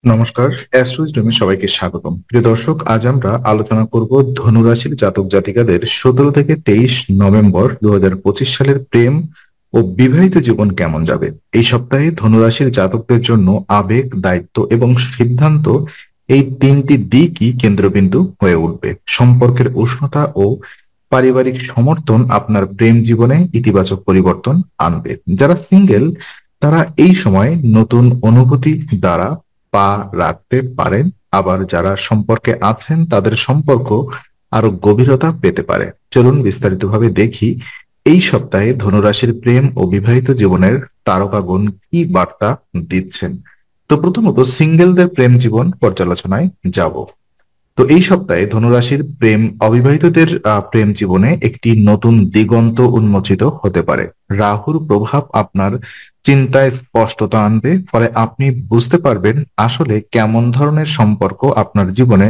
নমস্কার, অ্যাস্ট্রোইজডমে সবাইকে স্বাগতম। প্রিয় দর্শক, আজ আমরা আলোচনা করব ধনুরাশির জাতক জাতিকাদের 17 থেকে 23 নভেম্বর 2025 সালের প্রেম ও বিবাহিত জীবন কেমন যাবে। এই সপ্তাহে ধনুরাশির জাতকদের জন্য আবেগ, দায়িত্ব এবং সিদ্ধান্ত এই তিনটি দিকই কেন্দ্রবিন্দু হয়ে উঠবে। সম্পর্কের উষ্ণতা ও পারিবারিক সমর্থন আপনার প্রেম জীবনে ইতিবাচক পরিবর্তন আনবে। যারা সিঙ্গেল তারা এই সময় নতুন অনুভূতি দ্বারা পা রাখতে পারেন, আবার যারা সম্পর্কে আছেন তাদের সম্পর্ক আরো গভীরতা পেতে পারে। চলুন বিস্তারিতভাবে দেখি এই সপ্তাহে ধনুরাশির প্রেম ও বিবাহিত জীবনের তারকাগণ কি বার্তা দিচ্ছেন। তো প্রথমত সিঙ্গেলদের প্রেম জীবন পর্যালোচনায় যাব। তো এই সপ্তাহে ধনুরাশির অবিবাহিতদের প্রেম জীবনে একটি নতুন দিগন্ত উন্মোচিত হতে পারে। রাহুর প্রভাব আপনার চিন্তায় স্পষ্টতা আনবে, ফলে আপনি বুঝতে পারবেন আসলে কেমন ধরনের সম্পর্ক আপনার জীবনে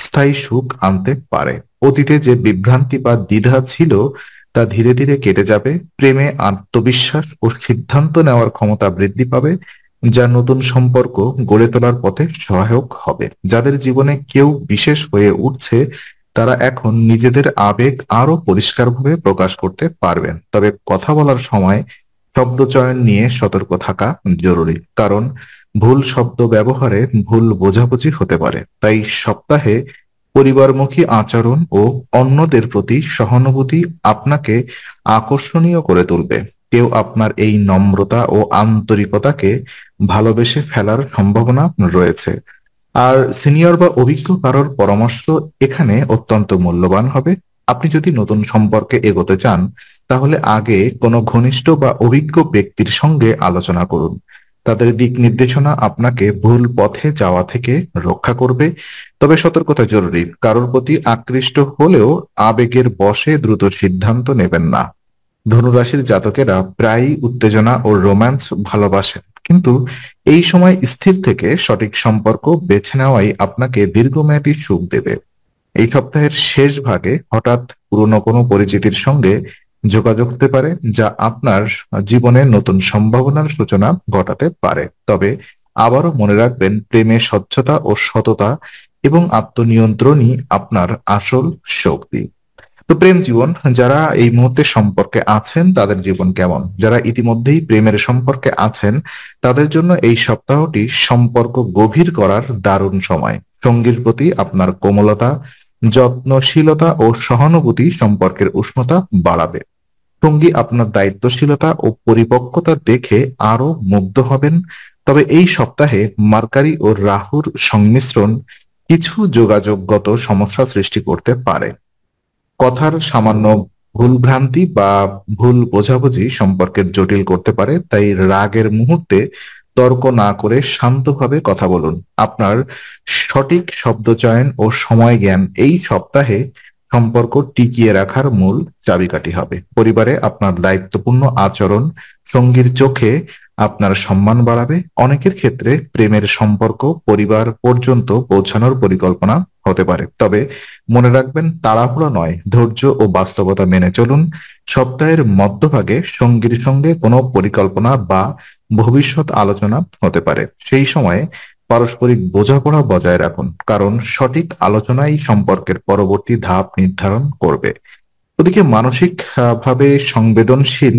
স্থায়ী সুখ আনতে পারে। অতীতে যে বিভ্রান্তি বা দ্বিধা ছিল তা ধীরে ধীরে কেটে যাবে। প্রেমে আত্মবিশ্বাস ও সিদ্ধান্ত নেওয়ার ক্ষমতা বৃদ্ধি পাবে, যা নতুন সম্পর্ক গড়ে তোলার পথে সহায়ক হবে। যাদের জীবনে কেউ বিশেষ হয়ে উঠছে তারা এখন নিজেদের আবেগ আরো পরিষ্কারভাবে প্রকাশ করতে পারবেন। তবে কথা বলার সময় শব্দ চয়ন নিয়ে সতর্ক থাকা জরুরি, কারণ ভুল শব্দ ব্যবহারে ভুল বোঝাবুঝি হতে পারে। তাই সপ্তাহে পরিবারমুখী আচরণ ও অন্যদের প্রতি সহানুভূতি আপনাকে আকর্ষণীয় করে তুলবে। কেউ আপনার এই নম্রতা ও আন্তরিকতাকে ভালোবেসে ফেলার সম্ভাবনা রয়েছে। আর সিনিয়র বা অভিজ্ঞ কারোর পরামর্শ এখানে অত্যন্ত মূল্যবান হবে। আপনি যদি নতুন সম্পর্কে এগোতে চান তাহলে আগে কোনো ঘনিষ্ঠ বা অভিজ্ঞ ব্যক্তির সঙ্গে আলোচনা করুন। তাদের দিক নির্দেশনা আপনাকে ভুল পথে যাওয়া থেকে রক্ষা করবে। তবে সতর্কতা জরুরি, কারোর প্রতি আকৃষ্ট হলেও আবেগের বশে দ্রুত সিদ্ধান্ত নেবেন না। ধনুরাশির জাতকেরা প্রায়ই উত্তেজনা ও রোম্যান্স ভালোবাসেন, কিন্তু এই সময় স্থির থেকে সঠিক সম্পর্ক বেছে নেওয়াই আপনাকে দীর্ঘমেয়াদী সুখ দেবে। এই সপ্তাহের শেষ ভাগে হঠাৎ পুরনো কোনো পরিচিতির সঙ্গে যোগাযোগ হতে পারে, যা আপনার জীবনে নতুন সম্ভাবনার সূচনা ঘটাতে পারে। তবে আবারও মনে রাখবেন, প্রেমে স্বচ্ছতা ও সততা এবং আত্মনিয়ন্ত্রণই আপনার আসল শক্তি। তো প্রেম জীবন, যারা এই মুহূর্তে সম্পর্কে আছেন তাদের জীবন কেমন? যারা ইতিমধ্যেই প্রেমের সম্পর্কে আছেন তাদের জন্য এই সপ্তাহটি সম্পর্ক গভীর করার দারুণ সময়। সঙ্গীর প্রতি আপনার কোমলতা, যত্নশীলতা ও সহানুভূতি সম্পর্কের উষ্ণতা বাড়াবে। সঙ্গী আপনার দায়িত্বশীলতা ও পরিপক্কতা দেখে আরো মুগ্ধ হবেন। তবে এই সপ্তাহে মার্কারি ও রাহুর সংমিশ্রণ কিছু যোগাযোগগত সমস্যা সৃষ্টি করতে পারে। কথার সামান্য ভুলভ্রান্তি বা ভুল বোঝাবুঝি সম্পর্কের জটিল করতে পারে। তাই রাগের মুহূর্তে তর্ক না করে শান্তভাবে কথা বলুন। আপনার সঠিক শব্দচয়ন ও সময় জ্ঞান এই সপ্তাহে সম্পর্ক টিকিয়ে রাখার মূল চাবিকাঠি হবে। পরিবারে আপনার দায়িত্বপূর্ণ আচরণ সঙ্গীর চোখে আপনার সম্মান বাড়াবে। অনেকের ক্ষেত্রে প্রেমের সম্পর্ক পরিবার পর্যন্ত পৌঁছানোর পরিকল্পনা হতে পারে। তবে মনে রাখবেন, তাড়াহুড়ো নয়, ধৈর্য ও বাস্তবতা মেনে চলুন। সপ্তাহের মধ্যভাগে সঙ্গীর সঙ্গে কোনো পরিকল্পনা বা ভবিষ্যৎ আলোচনা হতে পারে। সেই সময়ে পারস্পরিক বোঝাপড়া বজায় রাখুন, কারণ সঠিক আলোচনাই সম্পর্কের পরবর্তী ধাপ নির্ধারণ করবে। ওদিকে মানসিক ভাবে সংবেদনশীল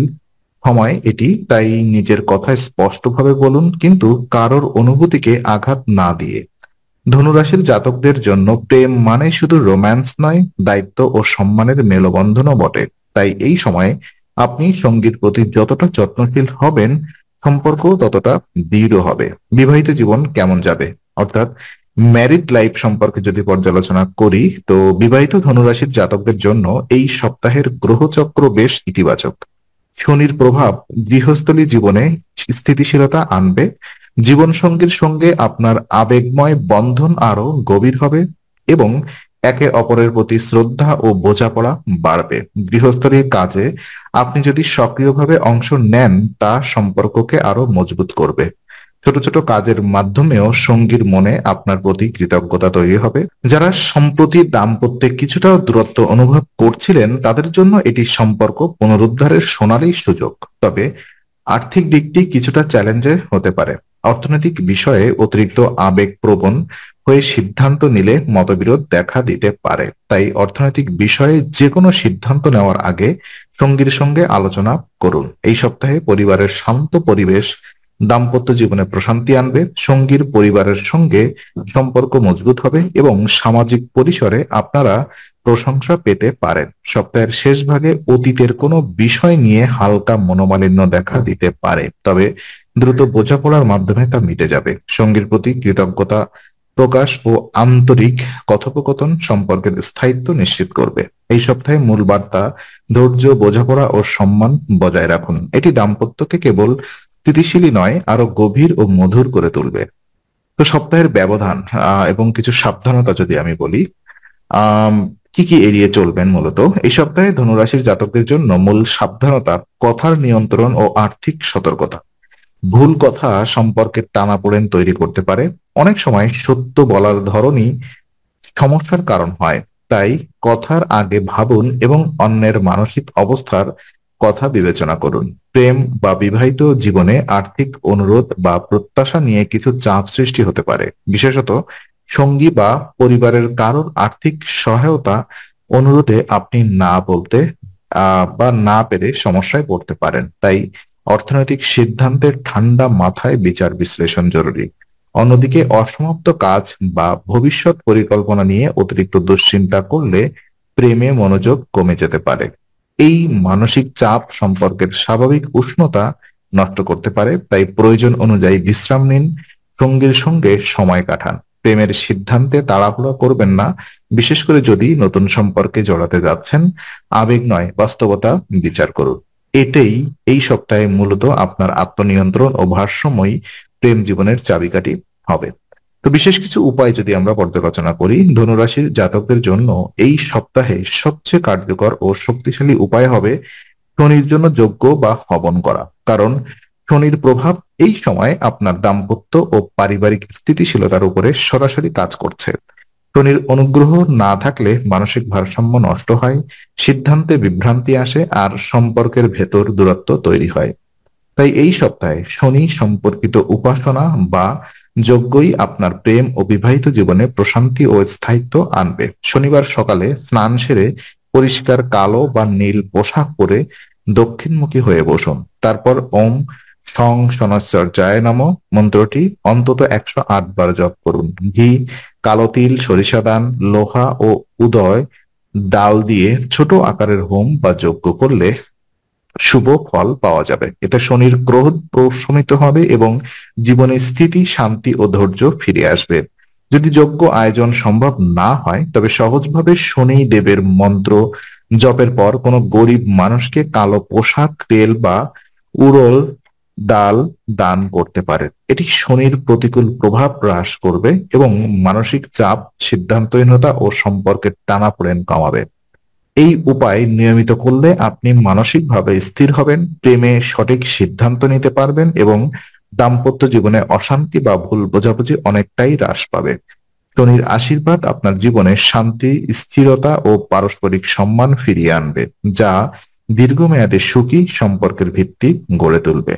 সময় এটি, তাই নিজের কথা স্পষ্টভাবে বলুন, কিন্তু কারোর অনুভূতিকে আঘাত না দিয়ে। ধনুরাশির জাতকদের জন্য প্রেম মানে শুধু রোম্যান্স নয়, দায়িত্ব ও সম্মানের মেলবন্ধনও বটে। তাই এই সময়ে আপনি সঙ্গীর প্রতি যতটা যত্নশীল হবেন, সম্পর্ক ততটা দৃঢ় হবে। বিবাহিত জীবন কেমন যাবে, অর্থাৎ ম্যারিড লাইফ সম্পর্কে যদি পর্যালোচনা করি, তো বিবাহিত ধনুরাশির জাতকদের জন্য এই সপ্তাহের গ্রহচক্র বেশ ইতিবাচক। শনির প্রভাব গৃহস্থলী জীবনে স্থিতিশীলতা আনবে। জীবনসঙ্গীর সঙ্গে আপনার আবেগময় বন্ধন আরো গভীর হবে এবং একে অপরের প্রতি শ্রদ্ধা ও বোঝাপড়া বাড়বে। গৃহস্থলীর কাজে আপনি যদি সক্রিয়ভাবে অংশ নেন তা সম্পর্ককে আরো মজবুত করবে। ছোট ছোট কাজের মাধ্যমেও সঙ্গীর মনে আপনার প্রতি কৃতজ্ঞতা তৈরি হবে। যারা সম্প্রতি দাম্পত্যে কিছুটা দূরত্ব অনুভব করছিলেন তাদের জন্য এটি সম্পর্ক পুনরুদ্ধারের সোনালী সুযোগ। তবে আর্থিক দিকটি কিছুটা চ্যালেঞ্জের হতে পারে। অর্থনৈতিক বিষয়ে অতিরিক্ত আবেগপ্রবণ হয়ে সিদ্ধান্ত নিলে মতবিরোধ দেখা দিতে পারে। তাই অর্থনৈতিক বিষয়ে যে কোনো সিদ্ধান্ত নেওয়ার আগে সঙ্গীর সঙ্গে আলোচনা করুন। এই সপ্তাহে পরিবারের শান্ত পরিবেশ দাম্পত্য জীবনে প্রশান্তি আনবে, সঙ্গীর পরিবারের সঙ্গে সম্পর্ক মজবুত হবে এবং সামাজিক পরিসরে আপনারা প্রশংসা পেতে পারেন। সপ্তাহের শেষ ভাগে অতীতের কোনো বিষয় নিয়ে হালকা মনোমালিন্য দেখা দিতে পারে, তবে দ্রুত বোঝাপড়ার মাধ্যমে তা মিটে যাবে। সঙ্গীর প্রতি কৃতজ্ঞতা প্রকাশ ও আন্তরিক কথোপকথন সম্পর্কের স্থায়িত্ব নিশ্চিত করবে। এই সপ্তাহে মূল বার্তা ধৈর্য, বোঝাপড়া ও সম্মান বজায় রাখুন। এটি দাম্পত্যকে কেবল স্থিতিশীলই নয়, আরো গভীর ও মধুর করে তুলবে। তো সপ্তাহের ব্যবধান এবং কিছু সাবধানতা যদি আমি বলি, আম কি কি এড়িয়ে চলবেন মূলত এই সপ্তাহে ধনুরাশির জাতকদের জন্য মূল সাবধানতা কথার নিয়ন্ত্রণ ও আর্থিক সতর্কতা। ভুল কথা সম্পর্কে টানাপোড়েন তৈরি করতে পারে। অনেক সময় সত্য বলার ধরনই সমস্যার কারণ হয়। তাই কথার আগে ভাবুন এবং অন্যের মানসিক অবস্থার কথা বিবেচনা করুন। প্রেম বা বিবাহিত জীবনে আর্থিক অনুরোধ বা প্রত্যাশা নিয়ে কিছু চাপ সৃষ্টি হতে পারে। বিশেষত সঙ্গী বা পরিবারের কারোর আর্থিক সহায়তা অনুরোধে আপনি না বলতে বা না পেরে সমস্যায় পড়তে পারেন। তাই অর্থনৈতিক সিদ্ধান্তের ঠান্ডা মাথায় বিচার বিশ্লেষণ জরুরি। অন্যদিকে অসমাপ্ত কাজ বা ভবিষ্যৎ পরিকল্পনা নিয়ে অতিরিক্ত দুশ্চিন্তা করলে প্রেমে মনোযোগ কমে যেতে পারে। এই মানসিক চাপ সম্পর্কের স্বাভাবিক উষ্ণতা নষ্ট করতে পারে। তাই প্রয়োজন অনুযায়ী বিশ্রাম নিন, সঙ্গীর সঙ্গে সময় কাটান। প্রেমের সিদ্ধান্তে তাড়াহুড়ো করবেন না, বিশেষ করে যদি নতুন সম্পর্কে জড়াতে যাচ্ছেন। আবেগ নয়, বাস্তবতা বিচার করুন। এটাই এই সপ্তাহে মূলত আপনার আত্মনিয়ন্ত্রণ ও ভারসাম্যই প্রেম জীবনের চাবিকাঠি হবে। তো বিশেষ কিছু উপায় যদি আমরা পর্যালোচনা করি, ধনুরাশির জাতকদের জন্য এই সপ্তাহে সবচেয়ে কার্যকর ও শক্তিশালী উপায় হবে শনির জন্য যজ্ঞ বা হবন করা। কারণ শনির প্রভাব এই সময় আপনার দাম্পত্য ও পারিবারিক স্থিতিশীলতার উপরে সরাসরি কাজ করছে। শনির অনুগ্রহ না থাকলে মানসিক ভারসাম্য নষ্ট হয়, সিদ্ধান্তে বিভ্রান্তি আসে আর সম্পর্কের ভেতর দূরত্ব তৈরি হয়। তাই এই সপ্তাহে শনি সম্পর্কিত উপাসনা বা যজ্ঞই আপনার প্রেম ও বিবাহিত জীবনে প্রশান্তি ও স্থায়িত্ব আনবে। শনিবার সকালে স্নান সেরে পরিষ্কার কালো বা নীল পোশাক পরে দক্ষিণমুখী হয়ে বসুন। তারপর ওম সং শনশ্চর্যায় নমঃ মন্ত্রটি অন্তত 108 বার জপ করুন। ঘি, কালো তিল, সরিষা দান, লোহা ও উদয় ডাল দিয়ে ছোট আকারের হোম বা যজ্ঞ করলে শুভ ফল পাওয়া যাবে। এতে শনির ক্রোধ প্রশমিত হবে এবং জীবনে স্থিতি, শান্তি ও ধৈর্য ফিরে আসবে। যদি যজ্ঞ আয়োজন সম্ভব না হয়, তবে সহজভাবে শনি দেবের মন্ত্র জপের পর কোনো গরিব মানুষকে কালো পোশাক, তেল বা উড়ল ডাল দান করতে পারেন। এটি শনির প্রতিকূল প্রভাব হ্রাস করবে এবং মানসিক চাপ, সিদ্ধান্তহীনতা ও সম্পর্কের টানাপোড়েন কমাবে। এই উপায় নিয়মিত করলে আপনি মানসিকভাবে স্থির হবেন, প্রেমে সঠিক সিদ্ধান্ত নিতে পারবেন এবং দাম্পত্য জীবনে অশান্তি বা ভুল বোঝাবুঝি অনেকটাই হ্রাস পাবে। শনির আশীর্বাদ আপনার জীবনে শান্তি, স্থিরতা ও পারস্পরিক সম্মান ফিরিয়ে আনবে, যা দীর্ঘমেয়াদে সুখী সম্পর্কের ভিত্তি গড়ে তুলবে।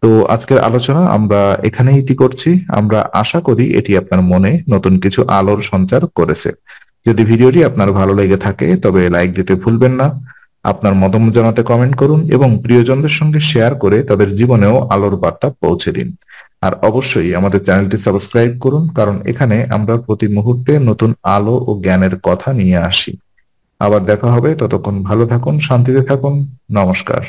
তো আজকের আলোচনা আমরা এখানেই ইতি করছি। আমরা আশা করি এটি আপনার মনে নতুন কিছু আলোর সঞ্চার করেছে। যদি ভিডিওটি আপনার ভালো লেগে থাকে তবে লাইক দিতে ভুলবেন না। আপনার মতামত জানাতে কমেন্ট করুন এবং প্রিয়জনদের সঙ্গে শেয়ার করে তাদের জীবনেও আলোর বার্তা পৌঁছে দিন। আর অবশ্যই আমাদের চ্যানেলটি সাবস্ক্রাইব করুন, কারণ এখানে আমরা প্রতি মুহূর্তে নতুন আলো ও জ্ঞানের কথা নিয়ে আসি। আবার দেখা হবে, ততক্ষণ ভালো থাকুন, শান্তিতে থাকুন। নমস্কার।